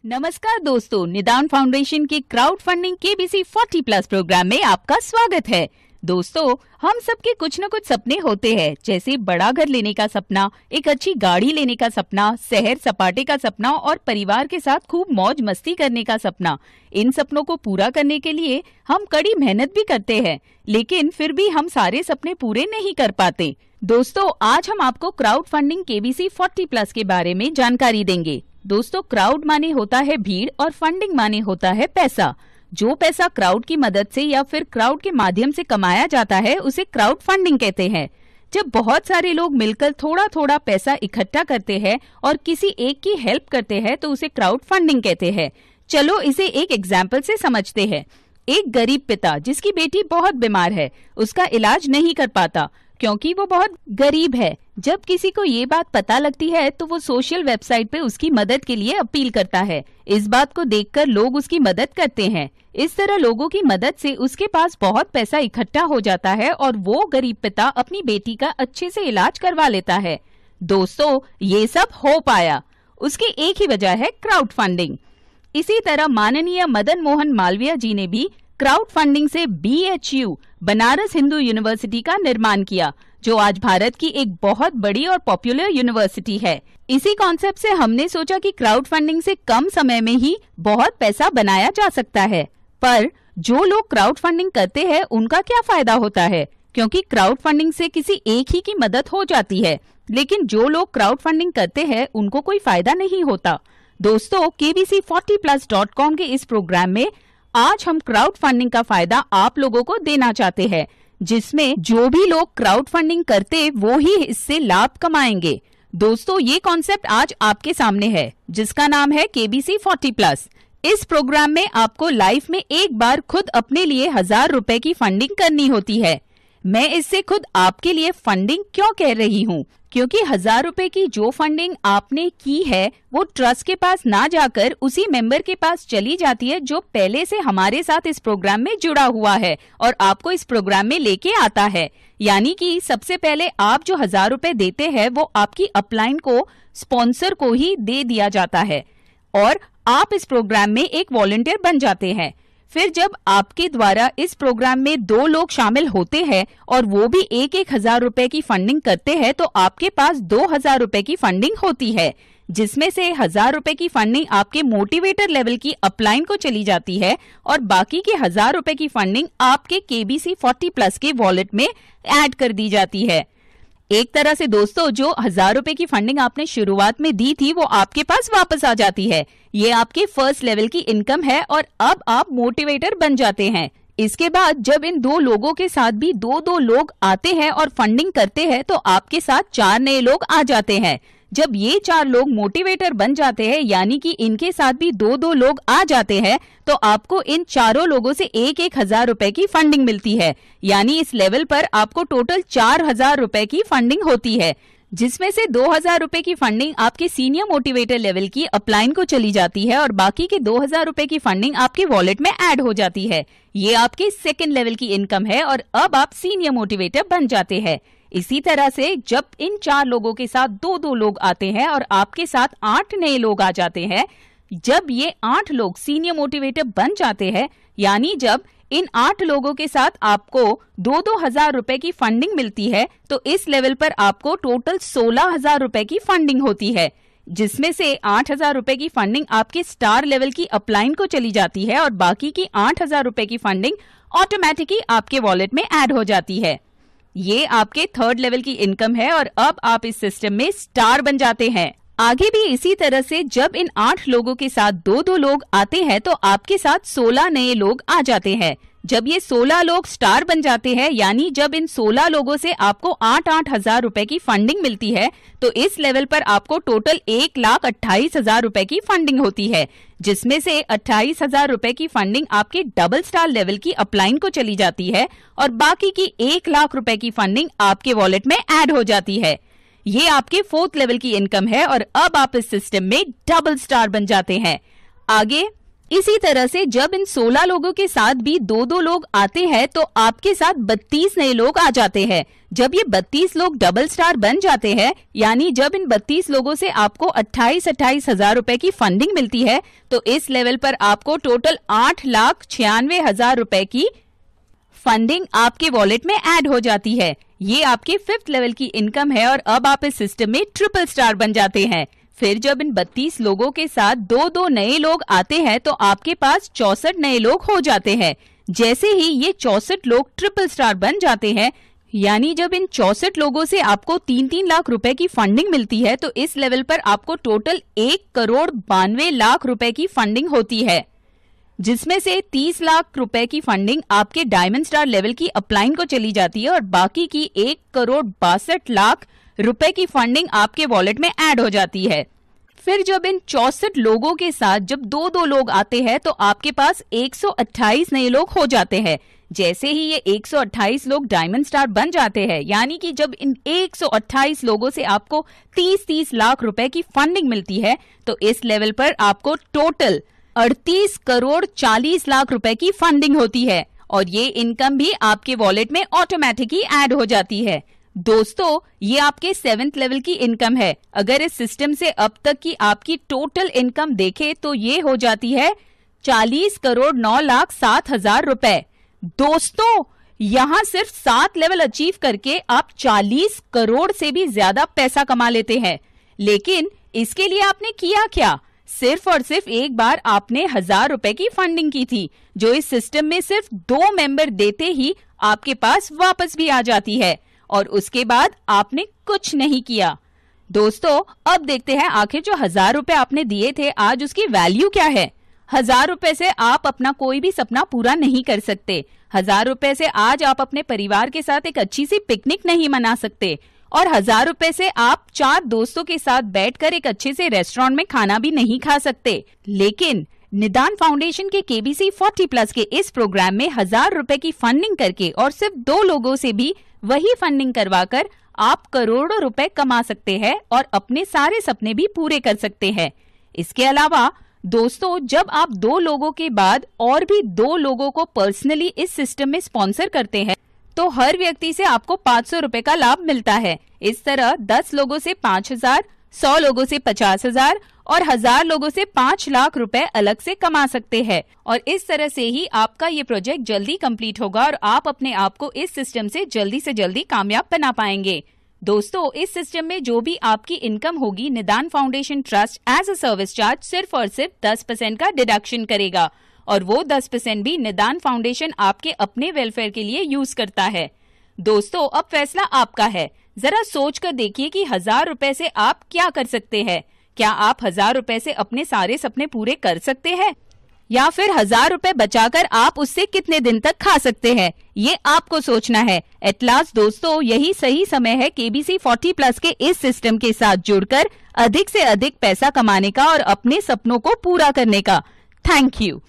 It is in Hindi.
नमस्कार दोस्तों, निदान फाउंडेशन के क्राउड फंडिंग केबीसी 40+ प्रोग्राम में आपका स्वागत है। दोस्तों, हम सबके कुछ न कुछ सपने होते हैं, जैसे बड़ा घर लेने का सपना, एक अच्छी गाड़ी लेने का सपना, शहर सपाटे का सपना और परिवार के साथ खूब मौज मस्ती करने का सपना। इन सपनों को पूरा करने के लिए हम कड़ी मेहनत भी करते हैं, लेकिन फिर भी हम सारे सपने पूरे नहीं कर पाते। दोस्तों, आज हम आपको क्राउड फंडिंग केबीसी 40+ के बारे में जानकारी देंगे। दोस्तों, क्राउड माने होता है भीड़ और फंडिंग माने होता है पैसा। जो पैसा क्राउड की मदद से या फिर क्राउड के माध्यम से कमाया जाता है उसे क्राउड फंडिंग कहते हैं। जब बहुत सारे लोग मिलकर थोड़ा थोड़ा पैसा इकट्ठा करते हैं और किसी एक की हेल्प करते हैं तो उसे क्राउड फंडिंग कहते हैं। चलो इसे एक एग्जाम्पल से समझते हैं। एक गरीब पिता जिसकी बेटी बहुत बीमार है, उसका इलाज नहीं कर पाता क्योंकि वो बहुत गरीब है। जब किसी को ये बात पता लगती है तो वो सोशल वेबसाइट पे उसकी मदद के लिए अपील करता है। इस बात को देखकर लोग उसकी मदद करते हैं। इस तरह लोगों की मदद से उसके पास बहुत पैसा इकट्ठा हो जाता है और वो गरीब पिता अपनी बेटी का अच्छे से इलाज करवा लेता है। दोस्तों, ये सब हो पाया, उसकी एक ही वजह है क्राउड फंडिंग। इसी तरह माननीय मदन मोहन मालवीय जी ने भी क्राउड फंडिंग से BHU बनारस हिंदू यूनिवर्सिटी का निर्माण किया, जो आज भारत की एक बहुत बड़ी और पॉपुलर यूनिवर्सिटी है। इसी कॉन्सेप्ट से हमने सोचा कि क्राउड फंडिंग से कम समय में ही बहुत पैसा बनाया जा सकता है। पर जो लोग क्राउड फंडिंग करते हैं उनका क्या फायदा होता है, क्योंकि क्राउड फंडिंग से किसी एक ही की मदद हो जाती है, लेकिन जो लोग क्राउड फंडिंग करते हैं उनको कोई फायदा नहीं होता। दोस्तों, KBC40plus.com के इस प्रोग्राम में आज हम क्राउड फंडिंग का फायदा आप लोगों को देना चाहते हैं, जिसमें जो भी लोग क्राउड फंडिंग करते वो ही इससे लाभ कमाएंगे। दोस्तों, ये कॉन्सेप्ट आज आपके सामने है, जिसका नाम है KBC 40+। इस प्रोग्राम में आपको लाइफ में एक बार खुद अपने लिए 1000 रुपए की फंडिंग करनी होती है। मैं इससे खुद आपके लिए फंडिंग क्यों कह रही हूँ, क्योंकि 1000 रुपए की जो फंडिंग आपने की है वो ट्रस्ट के पास ना जाकर उसी मेंबर के पास चली जाती है जो पहले से हमारे साथ इस प्रोग्राम में जुड़ा हुआ है और आपको इस प्रोग्राम में लेके आता है। यानी कि सबसे पहले आप जो 1000 रुपए देते हैं वो आपकी अपलाइन को, स्पॉन्सर को ही दे दिया जाता है और आप इस प्रोग्राम में एक वॉलंटियर बन जाते हैं। फिर जब आपके द्वारा इस प्रोग्राम में 2 लोग शामिल होते हैं और वो भी एक 1000 रुपए की फंडिंग करते हैं तो आपके पास 2000 रुपए की फंडिंग होती है, जिसमें से 1000 रुपए की फंडिंग आपके मोटिवेटर लेवल की अपलाइन को चली जाती है और बाकी के 1000 रुपए की फंडिंग आपके KBC 40+ के वॉलेट में ऐड कर दी जाती है। एक तरह से दोस्तों, जो 1000 रुपए की फंडिंग आपने शुरुआत में दी थी वो आपके पास वापस आ जाती है। ये आपके फर्स्ट लेवल की इनकम है और अब आप मोटिवेटर बन जाते हैं। इसके बाद जब इन 2 लोगों के साथ भी 2-2 लोग आते हैं और फंडिंग करते हैं तो आपके साथ 4 नए लोग आ जाते हैं। जब ये 4 लोग मोटिवेटर बन जाते हैं, यानी कि इनके साथ भी 2-2 लोग आ जाते हैं, तो आपको इन चारों लोगों से 1000 रुपए की फंडिंग मिलती है। यानी इस लेवल पर आपको टोटल 4000 रुपए की फंडिंग होती है, जिसमें से 2000 रुपए की फंडिंग आपके सीनियर मोटिवेटर लेवल की अपलाइन को चली जाती है और बाकी के 2000 रुपए की फंडिंग आपके वॉलेट में ऐड हो जाती है। ये आपके सेकेंड लेवल की इनकम है और अब आप सीनियर मोटिवेटर बन जाते हैं। इसी तरह से जब इन 4 लोगों के साथ 2-2 लोग आते हैं और आपके साथ 8 नए लोग आ जाते हैं, जब ये 8 लोग सीनियर मोटिवेटर बन जाते हैं, यानी जब इन 8 लोगों के साथ आपको 2-2 हजार रुपए की फंडिंग मिलती है तो इस लेवल पर आपको टोटल 16,000 रुपए की फंडिंग होती है, जिसमें से 8,000 रुपए की फंडिंग आपके स्टार लेवल की अपलाइन को चली जाती है और बाकी की 8,000 रुपए की फंडिंग ऑटोमेटिकली आपके वॉलेट में ऐड हो जाती है। ये आपके थर्ड लेवल की इनकम है और अब आप इस सिस्टम में स्टार बन जाते हैं। आगे भी इसी तरह से जब इन 8 लोगों के साथ 2-2 लोग आते हैं तो आपके साथ 16 नए लोग आ जाते हैं। जब ये 16 लोग स्टार बन जाते हैं, यानी जब इन 16 लोगों से आपको 8-8 हजार रुपए की फंडिंग मिलती है, तो इस लेवल पर आपको टोटल 1,28,000 रुपए की फंडिंग होती है, जिसमें से 28,000 रुपए की फंडिंग आपके डबल स्टार लेवल की अपलाइन को चली जाती है और बाकी की 1 लाख रुपए की फंडिंग आपके वॉलेट में ऐड हो जाती है। ये आपके 4th लेवल की इनकम है और अब आप इस सिस्टम में डबल स्टार बन जाते हैं। आगे इसी तरह से जब इन 16 लोगों के साथ भी 2-2 लोग आते हैं तो आपके साथ 32 नए लोग आ जाते हैं। जब ये 32 लोग डबल स्टार बन जाते हैं, यानी जब इन 32 लोगों से आपको 28 हजार रुपए की फंडिंग मिलती है, तो इस लेवल पर आपको टोटल 8,96,000 रुपए की फंडिंग आपके वॉलेट में ऐड हो जाती है। ये आपके 5th लेवल की इनकम है और अब आप इस सिस्टम में ट्रिपल स्टार बन जाते हैं। फिर जब इन 32 लोगों के साथ 2-2 नए लोग आते हैं तो आपके पास 64 नए लोग हो जाते हैं। जैसे ही ये 64 लोग ट्रिपल स्टार बन जाते हैं, यानी जब इन 64 लोगों से आपको 3-3 लाख रुपए की फंडिंग मिलती है, तो इस लेवल पर आपको टोटल 1,92,00,000 रुपए की फंडिंग होती है, जिसमें से 30 लाख रुपए की फंडिंग आपके डायमंड स्टार लेवल की अपलाइन को चली जाती है और बाकी की 1,62,00,000 रुपए की फंडिंग आपके वॉलेट में ऐड हो जाती है। फिर जब इन 64 लोगों के साथ जब 2-2 लोग आते हैं तो आपके पास 128 नए लोग हो जाते हैं। जैसे ही ये 128 लोग डायमंड स्टार बन जाते हैं, यानी कि जब इन 128 लोगों से आपको 30-30 लाख रुपए की फंडिंग मिलती है, तो इस लेवल पर आपको टोटल 38,40,00,000 रुपए की फंडिंग होती है और ये इनकम भी आपके वॉलेट में ऑटोमेटिक ही ऐड हो जाती है। दोस्तों, ये आपके 7th लेवल की इनकम है। अगर इस सिस्टम से अब तक की आपकी टोटल इनकम देखें तो ये हो जाती है 40,09,07,000 रुपए। दोस्तों, यहाँ सिर्फ 7 लेवल अचीव करके आप 40 करोड़ से भी ज्यादा पैसा कमा लेते हैं। लेकिन इसके लिए आपने किया क्या? सिर्फ और सिर्फ एक बार आपने 1,000 रुपए की फंडिंग की थी, जो इस सिस्टम में सिर्फ 2 मेंबर देते ही आपके पास वापस भी आ जाती है और उसके बाद आपने कुछ नहीं किया। दोस्तों, अब देखते हैं आखिर जो 1,000 रुपए आपने दिए थे, आज उसकी वैल्यू क्या है। 1,000 रुपए से आप अपना कोई भी सपना पूरा नहीं कर सकते। 1,000 रुपए से आज आप अपने परिवार के साथ एक अच्छी सी पिकनिक नहीं मना सकते और 1,000 रुपए से आप 4 दोस्तों के साथ बैठकर एक अच्छे से रेस्टोरेंट में खाना भी नहीं खा सकते। लेकिन निदान फाउंडेशन के KBC 40+ के इस प्रोग्राम में 1,000 रुपए की फंडिंग करके और सिर्फ 2 लोगों से भी वही फंडिंग करवाकर आप करोड़ों रुपए कमा सकते हैं और अपने सारे सपने भी पूरे कर सकते हैं। इसके अलावा दोस्तों, जब आप 2 लोगों के बाद और भी 2 लोगों को पर्सनली इस सिस्टम में स्पॉन्सर करते हैं, तो हर व्यक्ति से आपको 500 रुपए का लाभ मिलता है। इस तरह 10 लोगों से 5,000, 100 लोगों से 50,000 और 1,000 लोगों से 5 लाख रुपए अलग से कमा सकते हैं। और इस तरह से ही आपका ये प्रोजेक्ट जल्दी कंप्लीट होगा और आप अपने आप को इस सिस्टम से जल्दी कामयाब बना पाएंगे। दोस्तों, इस सिस्टम में जो भी आपकी इनकम होगी, Nidan foundation trust as a service charge सिर्फ और सिर्फ 10% का डिडक्शन करेगा और वो 10% भी निदान फाउंडेशन आपके अपने वेलफेयर के लिए यूज करता है। दोस्तों, अब फैसला आपका है। जरा सोच कर देखिए कि 1,000 रुपए से आप क्या कर सकते हैं। क्या आप 1,000 रुपए से अपने सारे सपने पूरे कर सकते हैं, या फिर 1,000 रुपए बचाकर आप उससे कितने दिन तक खा सकते हैं, ये आपको सोचना है। एट लास्ट दोस्तों, यही सही समय है KBC 40+ के इस सिस्टम के साथ जुड़कर अधिक से अधिक पैसा कमाने का और अपने सपनों को पूरा करने का। Thank you.